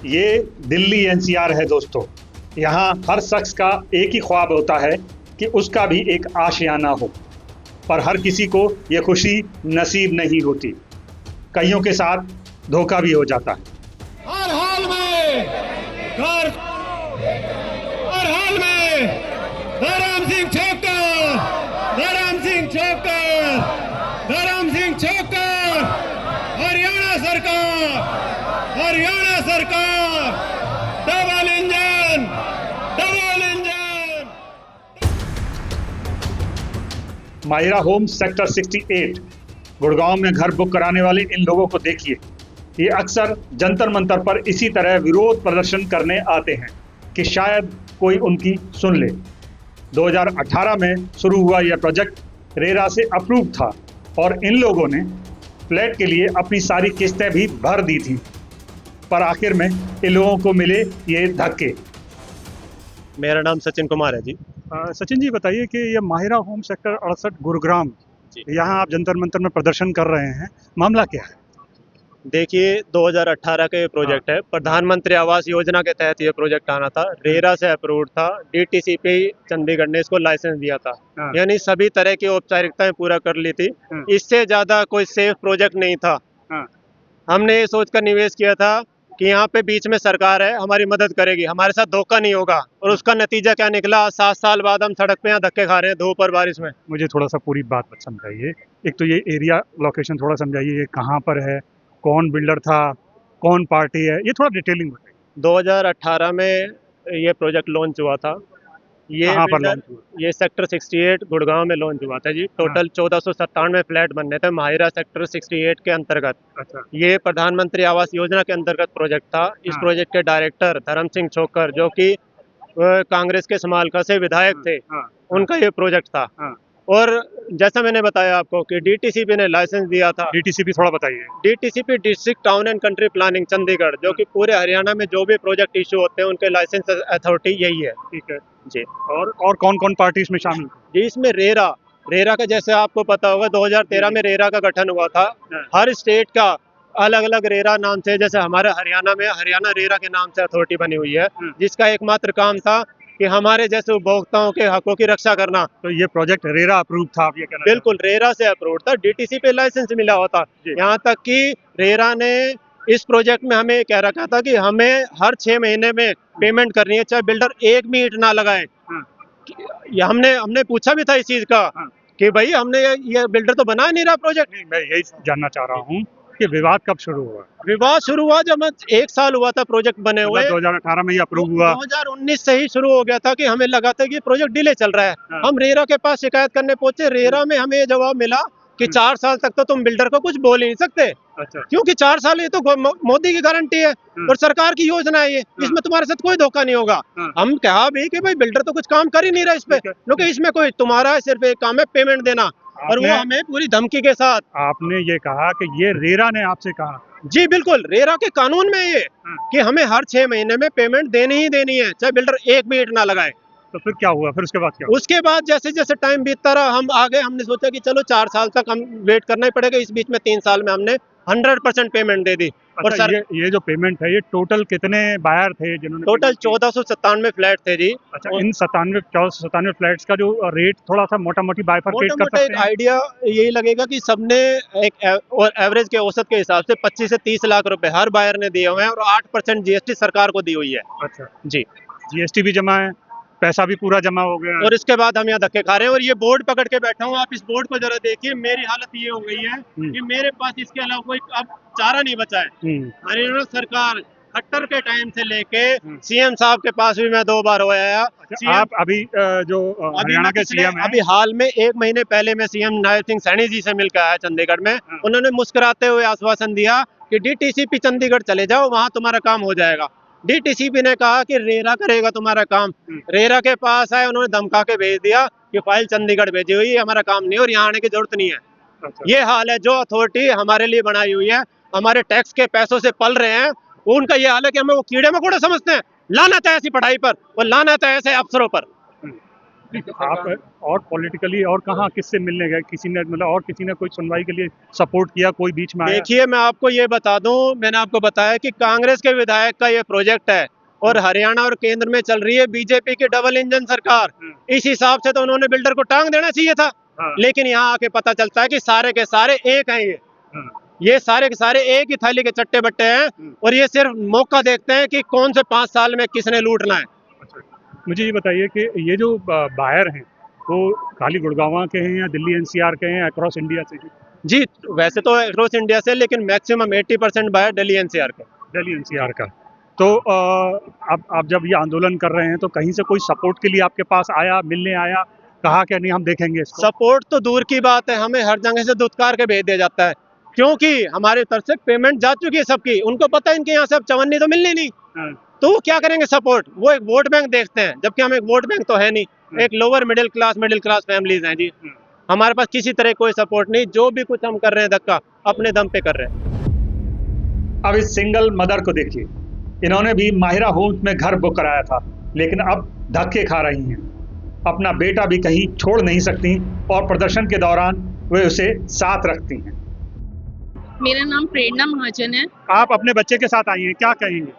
ये दिल्ली एनसीआर है दोस्तों। यहाँ हर शख्स का एक ही ख्वाब होता है कि उसका भी एक आशियाना हो, पर हर किसी को ये खुशी नसीब नहीं होती। कईयों के साथ धोखा भी हो जाता है। हर हाल में धरम सिंह छोकर, धरम सिंह छोकर, धरम सिंह छोकर, हरियाणा सरकार, हरियाणा सरकार, double engine, double engine. Mahira home sector 68 Gurgaon में घर बुक कराने वाले इन लोगों को देखिए। ये अक्सर जंतर मंतर पर इसी तरह विरोध प्रदर्शन करने आते हैं कि शायद कोई उनकी सुन ले। 2018 में शुरू हुआ यह प्रोजेक्ट रेरा से अप्रूव था और इन लोगों ने फ्लैट के लिए अपनी सारी किस्तें भी भर दी थी, पर आखिर में इन लोगों को मिले ये धक्के। मेरा नाम सचिन कुमार है जी। सचिन जी, बताइए कि ये माहिरा होम सेक्टर 68 गुरुग्राम, यहाँ आप जंतर मंतर में प्रदर्शन कर रहे हैं, मामला क्या है? देखिए, 2018 का ये प्रोजेक्ट है। प्रधानमंत्री आवास योजना के तहत ये प्रोजेक्ट आना था, रेरा से अप्रूव्ड था। डीटीसीपी चंडीगढ़ ने इसको लाइसेंस दिया था, यानी सभी तरह की औपचारिकताएं पूरा कर ली थी। इससे ज्यादा कोई सेफ प्रोजेक्ट नहीं था। हमने ये सोचकर निवेश किया था कि यहाँ पे बीच में सरकार है, हमारी मदद करेगी, हमारे साथ धोखा नहीं होगा। और उसका नतीजा क्या निकला? 7 साल बाद हम सड़क पे यहाँ धक्के खा रहे हैं, धूप और बारिश में। मुझे थोड़ा सा पूरी बात समझाइए। एक तो ये एरिया लोकेशन थोड़ा समझाइए, ये कहाँ पर है, कौन बिल्डर था, कौन पार्टी है, ये थोड़ा डिटेलिंग बताइए। 2018 में ये प्रोजेक्ट लॉन्च हुआ था। कहाँ पर लॉन्च हुआ? ये सेक्टर 68 गुड़गांव में लॉन्च हुआ था जी। टोटल 1497 फ्लैट बनने थे माहिरा सेक्टर 68 के अंतर्गत। अच्छा। ये प्रधानमंत्री आवास योजना के अंतर्गत प्रोजेक्ट था। इस प्रोजेक्ट के डायरेक्टर धरम सिंह छोकर, जो कि कांग्रेस के समालका से विधायक थे, उनका ये प्रोजेक्ट था। और जैसा मैंने बताया आपको कि डीटीसीपी ने लाइसेंस दिया था। डीटीसीपी थोड़ा बताइए। DTCP district town and country planning Chandigarh, जो कि पूरे हरियाणा में जो भी प्रोजेक्ट इशू होते हैं उनके लाइसेंस अथॉरिटी यही है। ठीक है जी। और कौन कौन पार्टी इसमें शामिल? जी, इसमें रेरा का, जैसे आपको पता होगा, 2013 में रेरा का गठन हुआ था। हर स्टेट का अलग अलग रेरा नाम से, जैसे हमारे हरियाणा में हरियाणा रेरा के नाम से अथॉरिटी बनी हुई है, जिसका एकमात्र काम था कि हमारे जैसे उपभोक्ताओं के हकों की रक्षा करना। तो ये प्रोजेक्ट रेरा अप्रूव था, आप ये कहना? बिल्कुल, रेरा से अप्रूव था। डीटीसी पे लाइसेंस मिला हुआ था। यहाँ तक कि रेरा ने इस प्रोजेक्ट में हमें कह रखा था कि हमें हर 6 महीने में पेमेंट करनी है, चाहे बिल्डर एक भी ईंट ना लगाए। हमने पूछा भी था इस चीज का कि भाई हमने ये बिल्डर तो बना नहीं रहा प्रोजेक्ट। मैं यही जानना चाह रहा हूँ कि विवाद कब शुरू हुआ? विवाद शुरू हुआ जब 1 साल हुआ था प्रोजेक्ट बने हुए। 2018 में ये अप्रूव हुआ। 2019 से ही शुरू हो गया था कि हमें लगा था कि प्रोजेक्ट डिले चल रहा है। हम रेरा के पास शिकायत करने पहुंचे। रेरा में हमें ये जवाब मिला कि 4 साल तक तो तुम बिल्डर को कुछ बोल ही नहीं सकते। अच्छा। क्योंकि 4 साल ये तो मोदी की गारंटी है और सरकार की योजना है ये, इसमें तुम्हारे साथ कोई धोखा नहीं होगा। हम कहा भी कि भाई बिल्डर तो कुछ काम कर ही नहीं रहा इस पे, क्योंकि इसमें कोई तुम्हारा सिर्फ एक काम है, पेमेंट देना, और वो हमें पूरी धमकी के साथ। आपने ये कहा कि ये रेरा ने आपसे कहा? जी बिल्कुल, रेरा के कानून में ये कि हमें हर 6 महीने में पेमेंट देनी ही देनी है, चाहे बिल्डर एक भी ईंट ना लगाए। तो फिर क्या हुआ? फिर उसके बाद क्या हुआ? उसके बाद जैसे जैसे टाइम बीतता रहा, हम आगे हमने सोचा कि चलो 4 साल तक हम वेट करना ही पड़ेगा। इस बीच में 3 साल में हमने 100% पेमेंट दे दी। अच्छा, और सर ये जो पेमेंट है, ये टोटल कितने बायर थे जिन्होंने? टोटल 1497 फ्लैट थे जी। अच्छा, इन 1497 फ्लैट्स का जो रेट थोड़ा सा मोटा मोटी बाइफरकेट कर सकते हैं? एक आइडिया यही लगेगा कि सबने एक एवरेज के औसत के हिसाब से 25 से 30 लाख रुपए हर बायर ने दिए हुए हैं, और 8% जीएसटी सरकार को दी हुई है। अच्छा जी, जीएसटी भी जमा है, पैसा भी पूरा जमा हो गया, और इसके बाद हम यहाँ धक्के खा रहे हैं। और ये बोर्ड पकड़ के बैठा हूँ, आप इस बोर्ड को जरा देखिए। मेरी हालत ये हो गई है कि मेरे पास इसके अलावा कोई अब चारा नहीं बचा है। हरियाणा सरकार खट्टर के टाइम से लेके सीएम साहब के पास भी मैं 2 बार हो आया। आप अभी जो हरियाणा के सीएम हैं, अभी हाल में 1 महीने पहले मैं सीएम नायब सिंह सैनी जी से मिलकर आया चंडीगढ़ में। उन्होंने मुस्कुराते हुए आश्वासन दिया कि डीटीसीपी चंडीगढ़ चले जाओ, वहां तुम्हारा काम हो जाएगा। डीटीसीपी ने कहा कि रेरा करेगा तुम्हारा काम। रेरा के पास आए, उन्होंने धमका के भेज दिया कि फाइल चंडीगढ़ भेजी हुई है, हमारा काम नहीं और यहाँ आने की जरूरत नहीं है। अच्छा। ये हाल है। जो अथॉरिटी हमारे लिए बनाई हुई है, हमारे टैक्स के पैसों से पल रहे हैं, उनका ये हाल है कि हमें वो कीड़े मकोड़े समझते हैं। लानत है ऐसी पढ़ाई पर, और लानत है ऐसे अफसरों पर। आप और पॉलिटिकली और कहाँ किससे मिलने गए, किसी ने मतलब और किसी ने कोई सुनवाई के लिए सपोर्ट किया, कोई बीच में आया? देखिए, मैं आपको ये बता दूं, मैंने आपको बताया कि कांग्रेस के विधायक का ये प्रोजेक्ट है और हरियाणा और केंद्र में चल रही है बीजेपी की डबल इंजन सरकार। इस हिसाब से तो उन्होंने बिल्डर को टांग देना चाहिए था। लेकिन यहाँ आके पता चलता है कि सारे के सारे एक हैं। ये सारे के सारे एक ही थाली के चट्टे बट्टे हैं और ये सिर्फ मौका देखते हैं कि कौन से 5 साल में किसने लूटना है। मुझे ये बताइए कि ये जो बायर हैं वो खाली गुड़गांव के हैं या दिल्ली एनसीआर के हैं, अक्रॉस इंडिया से? जी, वैसे तो अक्रॉस इंडिया से, लेकिन मैक्सिमम 80% बायर दिल्ली एनसीआर का। दिल्ली एनसीआर का। तो अब आप जब ये आंदोलन कर रहे हैं तो कहीं से कोई सपोर्ट के लिए आपके पास आया, मिलने आया, कहा कि नहीं हम देखेंगे इसको? सपोर्ट तो दूर की बात है, हमें हर जगह से दुत्कार के भेज दिया जाता है, क्योंकि हमारे तरफ से पेमेंट जा चुकी है सबकी। उनको पता है इनके यहाँ से अब चवन्नी तो मिलनी नहीं, तो वो क्या करेंगे सपोर्ट? वो एक वोट बैंक देखते हैं, जबकि हम एक वोट बैंक तो है नहीं, एक लोअर मिडिल क्लास फैमिलीज हैं जी। हमारे पास किसी तरह कोई सपोर्ट नहीं, जो भी कुछ हम कर रहे हैं धक्का अपने दम पे कर रहे हैं। अब इस सिंगल मदर को देखिए, इन्होंने भी माहिरा होम्स में घर बुक कराया था, लेकिन अब धक्के खा रही हैं। अपना बेटा भी कहीं छोड़ नहीं सकती और प्रदर्शन के दौरान वे उसे साथ रखती हैं। मेरा नाम प्रेरणा महाजन है। आप अपने बच्चे के साथ आई हैं, क्या कहेंगे?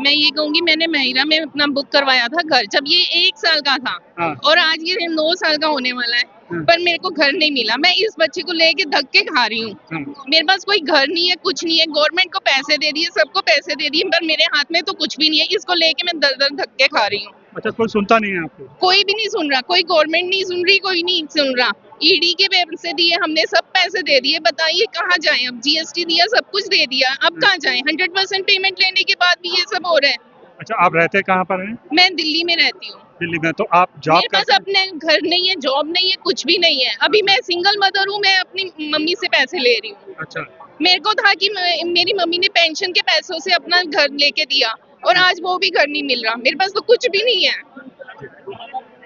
मैं ये कहूंगी, मैंने महिरा में अपना बुक करवाया था घर, जब ये 1 साल का था और आज ये 9 साल का होने वाला है, पर मेरे को घर नहीं मिला। मैं इस बच्चे को लेके धक्के खा रही हूँ। मेरे पास कोई घर नहीं है, कुछ नहीं है। गवर्नमेंट को पैसे दे दिए, सबको पैसे दे दिए, पर मेरे हाथ में तो कुछ भी नहीं है। इसको लेके मैं दर दर धक्के खा रही हूँ। अच्छा, कोई सुनता नहीं है आपको? कोई भी नहीं सुन रहा, कोई गवर्नमेंट नहीं सुन रही, कोई नहीं सुन रहा। ईडी के पैसे दिए हमने, सब पैसे दे दिए, बताइए कहाँ जाएं अब? जीएसटी दिया, सब कुछ दे दिया, अब कहाँ जाएं? 100% पेमेंट लेने के बाद भी ये सब हो रहा है। अच्छा, आप रहते कहाँ पर हैं? मैं दिल्ली में रहती हूँ। दिल्ली में? तो आप जॉब मेरे पास अपने घर नहीं है, जॉब नहीं है, कुछ भी नहीं है। अभी मैं सिंगल मदर हूँ, मैं अपनी मम्मी से पैसे ले रही हूँ। अच्छा, मेरे को था कि मेरी मम्मी ने पेंशन के पैसों से अपना घर लेके दिया और आज वो भी घर नहीं मिल रहा। मेरे पास तो कुछ भी नहीं है।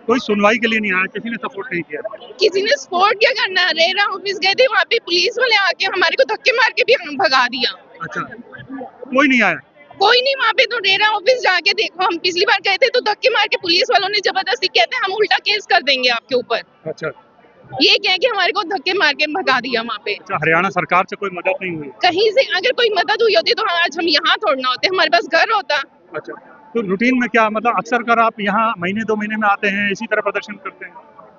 कोई सुनवाई के लिए नहीं आया, किसी ने सपोर्ट नहीं किया? किसी ने सपोर्ट क्या करना? रेरा ऑफिस गए थे, वहाँ पे पुलिस वाले आके हमारे को धक्के मार के भी भगा दिया। अच्छा, कोई नहीं आया? कोई नहीं वहाँ पे। तो रेरा ऑफिस जाके देखो, हम पिछली बार गए थे तो धक्के मार के पुलिस वालों ने जबरदस्ती कहते हैं हम उल्टा केस कर देंगे आपके ऊपर। अच्छा, ये कह के हमारे को धक्के मार के भगा दिया वहाँ पे। अच्छा, हरियाणा सरकार से कोई मदद नहीं हुई? कहीं से अगर कोई मदद हुई होती तो आज हम यहाँ थोड़ना होते, हमारे पास घर होता। अच्छा, तो रूटीन में क्या मतलब अक्सर कर आप यहाँ महीने 2 महीने में आते हैं, इसी तरह प्रदर्शन करते हैं?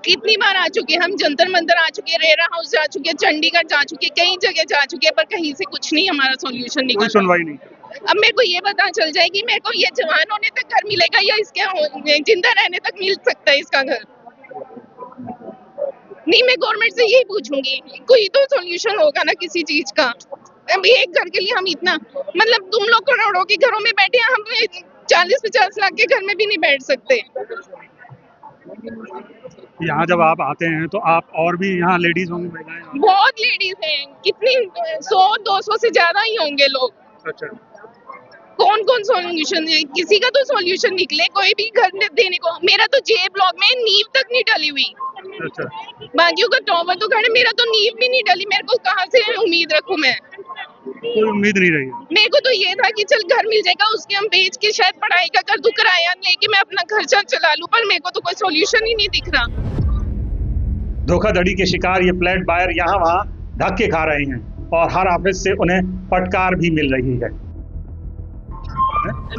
कितनी बार आ चुके हैं हम, जंतर मंतर आ चुके हैं, रेरा हाउस जा चुके हैं, चंडीगढ़ जा चुके हैं, कई जगह जा चुके हैं, पर कहीं से कुछ नहीं हमारा सोल्यूशन निकला। कोई सुनवाई नहीं? अब मेरे को ये पता चल जाए कि मेरे को ये जवान होने तक घर मिलेगा या इसके जिंदा रहने तक मिल सकता है इसका घर? नहीं, मैं गवर्नमेंट से यही पूछूंगी, कोई तो सोल्यूशन होगा ना किसी चीज का। अब एक घर के लिए हम इतना, मतलब तुम लोग करोड़ों के घरों में बैठे हैं, हम 40-50 लाख के घर में भी नहीं बैठ सकते। यहाँ जब आप आते हैं तो आप और भी यहाँ लेडीज होंगी, महिलाएं? बहुत लेडीज हैं, कितनी 100-200 से ज्यादा ही होंगे लोग। अच्छा, कौन कौन सोल्यूशन है? किसी का तो सोल्यूशन निकले, कोई भी घर देने को। मेरा तो जे ब्लॉक में नींव तक नहीं डली हुई। अच्छा, बाकियों का टॉवर तो खड़े, मेरा तो नींव भी नहीं डली। मेरे को कहाँ से उम्मीद रखूं मैं? कोई उम्मीद नहीं रही? मेरे को तो ये था कि चल घर मिल जाएगा, उसके हम बेच के शायद पढ़ाई का कर दूं, किराया लेके मैं अपना खर्चा चला लूं, पर मेरे को तो कोई सोल्यूशन ही नहीं दिख रहा। धोखाधड़ी के शिकार ये फ्लैट बायर यहाँ वहाँ धक्के खा रहे हैं और हर ऑफिस से उन्हें फटकार भी मिल रही है।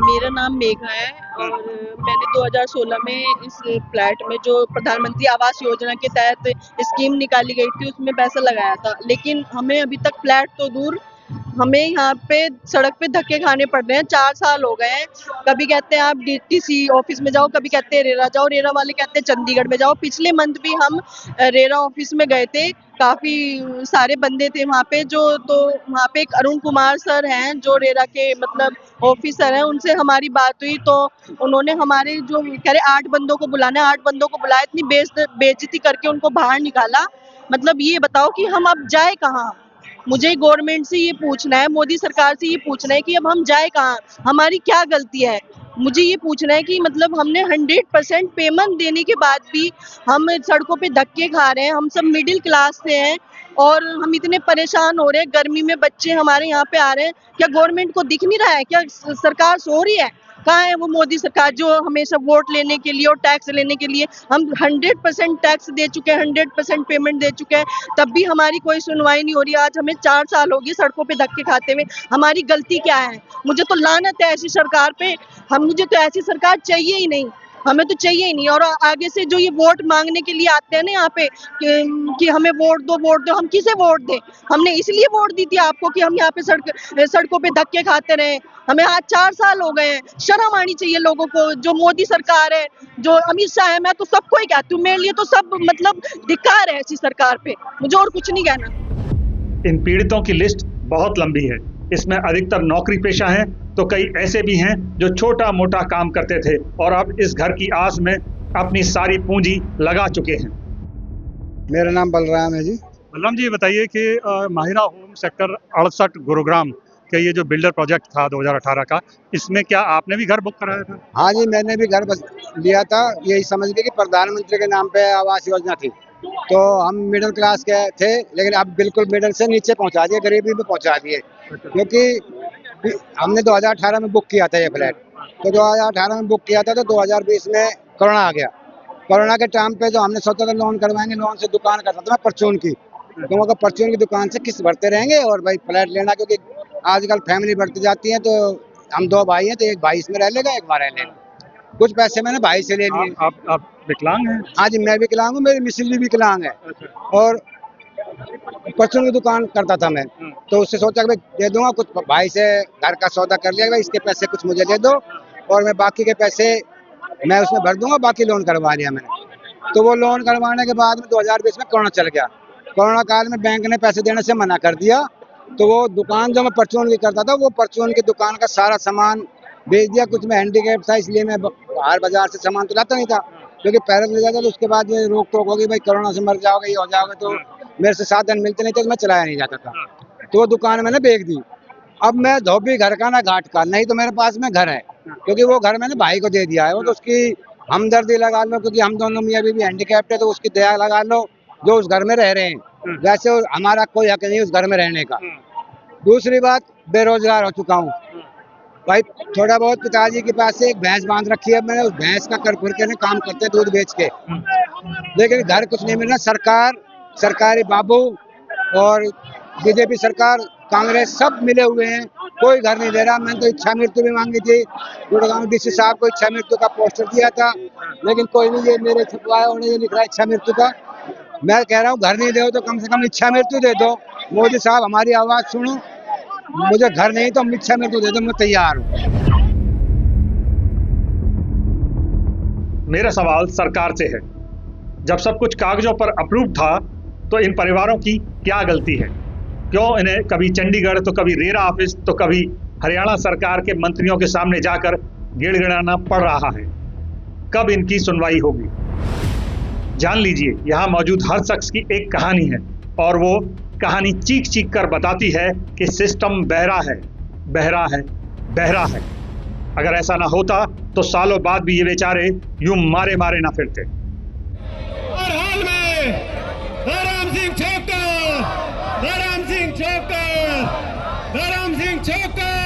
मेरा नाम मेघा है और मैंने 2016 में इस फ्लैट में जो प्रधानमंत्री आवास योजना के तहत स्कीम निकाली गई थी उसमें पैसा लगाया था, लेकिन हमें अभी तक फ्लैट तो दूर, हमें यहाँ पे सड़क पे धक्के खाने पड़ रहे हैं। 4 साल हो गए हैं। कभी कहते हैं आप डीटीसी ऑफिस में जाओ, कभी कहते हैं रेरा जाओ, रेरा वाले कहते हैं चंडीगढ़ में जाओ। पिछले मंथ भी हम रेरा ऑफिस में गए थे, काफी सारे बंदे थे वहाँ पे। तो वहाँ पे एक अरुण कुमार सर हैं जो रेरा के मतलब ऑफिसर हैं, उनसे हमारी बात हुई तो उन्होंने हमारे जो कह रहे 8 बंदों को बुलाना है, 8 बंदों को बुलाया, इतनी बेइज्जती करके उनको बाहर निकाला। मतलब ये बताओ कि हम अब जाए कहाँ? मुझे गवर्नमेंट से ये पूछना है, मोदी सरकार से ये पूछना है कि अब हम जाए कहाँ, हमारी क्या गलती है? मुझे ये पूछना है कि मतलब हमने 100% पेमेंट देने के बाद भी हम सड़कों पे धक्के खा रहे हैं। हम सब मिडिल क्लास से हैं और हम इतने परेशान हो रहे हैं, गर्मी में बच्चे हमारे यहाँ पे आ रहे हैं। क्या गवर्नमेंट को दिख नहीं रहा है? क्या सरकार सो रही है? कहाँ है वो मोदी सरकार जो हमेशा वोट लेने के लिए और टैक्स लेने के लिए? हम 100% टैक्स दे चुके हैं, 100% पेमेंट दे चुके हैं, तब भी हमारी कोई सुनवाई नहीं हो रही। आज हमें 4 साल हो गए सड़कों पे धक्के खाते हुए। हमारी गलती क्या है? मुझे तो लानत है ऐसी सरकार पे। मुझे तो ऐसी सरकार चाहिए ही नहीं, हमें तो चाहिए ही नहीं। और आगे से जो ये वोट मांगने के लिए आते हैं ना यहाँ पे कि हमें वोट दो, हम किसे वोट दें? हमने इसलिए वोट दी थी आपको कि हम यहाँ पे सड़कों पे धक्के खाते रहे। हमें आज 4 साल हो गए हैं। शर्म आनी चाहिए लोगों को। जो मोदी सरकार है, जो अमित शाह है, मैं तो सबको ही कहती हूँ, मेरे लिए तो सब मतलब धिक्कार है ऐसी सरकार पे। मुझे और कुछ नहीं कहना। इन पीड़ितों की लिस्ट बहुत लंबी है। इसमें अधिकतर नौकरी पेशा हैं, तो कई ऐसे भी हैं जो छोटा मोटा काम करते थे और अब इस घर की आस में अपनी सारी पूंजी लगा चुके हैं। मेरा नाम बलराम है जी। बलराम जी, ये बताइए कि माहिरा होम सेक्टर 68 गुरुग्राम का ये जो बिल्डर प्रोजेक्ट था 2018 का, इसमें क्या आपने भी घर बुक कराया था? हाँ जी, मैंने भी घर लिया था। यही समझ लीजिए कि प्रधानमंत्री के नाम पे आवास योजना थी, तो हम मिडिल क्लास के थे, लेकिन अब बिल्कुल मिडिल से नीचे पहुंचा दिए, गरीबी में पहुंचा दिए। क्योंकि हमने 2018 में बुक किया था ये फ्लैट, तो 2018 में बुक किया था, तो 2020 में कोरोना आ गया। कोरोना के टाइम पे जो हमने सोचा था लोन करवाएंगे, लोन से दुकान करता था मैं परचून की, तो मैं परचून की दुकान से किस्त भरते रहेंगे और भाई फ्लैट लेना, क्योंकि आजकल फैमिली बढ़ती जाती है, तो हम 2 भाई हैं, तो एक भाई इसमें रह लेगा, एक वहाँ रह लेगा। कुछ पैसे मैंने भाई से ले लिए। आप विकलांग हैं? हाँ जी, मैं विकलांग हूँ, मेरी मिसेज भी विकलांग है। और परचून की दुकान करता था मैं, तो उससे सोचा कि भाई दे दूंगा, कुछ भाई से घर का सौदा कर लिया, भाई इसके पैसे कुछ मुझे दे दो और मैं बाकी के पैसे मैं उसमें भर दूंगा। बाकी लोन करवा लिया मैंने। तो वो लोन करवाने के बाद में 2020 में कोरोना चल गया। कोरोना काल में बैंक ने पैसे देने से मना कर दिया, तो वो दुकान जो मैं परचून की करता था, वो परचून की दुकान का सारा सामान बेच दिया। कुछ मैं हैंडीकैप था, इसलिए मैं बाहर बाजार से सामान तो लाता नहीं था, क्योंकि पैरल ले जाता। तो उसके बाद ये रोक टोक होगी, भाई कोरोना से मर जाओगे, ये हो जाओगे, तो मेरे से साधन मिलते नहीं थे, तो मैं चलाया नहीं जाता था। तो वो दुकान मैंने बेच दी। अब मैं धोबी घर का ना घाट का, नहीं तो मेरे पास में घर है, क्योंकि वो घर मैंने भाई को दे दिया है। वो तो उसकी हमदर्दी लगा लो, क्योंकि हम दोनों मियां बीवी हैंडीकैप्ड है, तो उसकी दया लगा लो जो उस घर में रह रहे हैं। वैसे हमारा कोई हक नहीं उस घर में रहने का। दूसरी बात, बेरोजगार हो चुका हूँ भाई। थोड़ा बहुत पिताजी के पास से एक भैंस बांध रखी है मैंने, उस भैंस का कर खुर के काम करते दूध बेच के, लेकिन घर कुछ नहीं मिल रहा। सरकार, सरकारी बाबू और बीजेपी सरकार, कांग्रेस सब मिले हुए हैं, कोई घर नहीं दे रहा। मैंने तो इच्छा मृत्यु भी मांगी थी, गुड़गांव डीसी साहब को इच्छा मृत्यु का पोस्टर दिया था, लेकिन कोई नहीं। ये मेरे छपवाया उन्हें ये लिख रहा है इच्छा मृत्यु का। मैं कह रहा हूँ घर नहीं दो तो कम से कम इच्छा मृत्यु दे दो। मोदी साहब हमारी आवाज सुनो, मुझे घर नहीं तो इच्छा मृत्यु दे दो, मैं तैयार हूँ। मेरा सवाल सरकार से है, जब सब कुछ कागजों पर अप्रूव था, तो इन परिवारों की क्या गलती है? क्यों इन्हें कभी चंडीगढ़ तो कभी रेरा ऑफिस तो कभी हरियाणा सरकार के मंत्रियों के सामने जाकर गिड़गिड़ाना पड़ रहा है? कब इनकी सुनवाई होगी? जान लीजिए, यहाँ मौजूद हर शख्स की एक कहानी है, और वो कहानी चीख चीख कर बताती है कि सिस्टम बहरा है, बहरा है, बहरा है। अगर ऐसा ना होता तो सालों बाद भी ये बेचारे यूं मारे मारे ना फिरते। और हाल में धरम सिंह छोक्कर, धरम सिंह छोक्कर, धरम सिंह छोक्कर।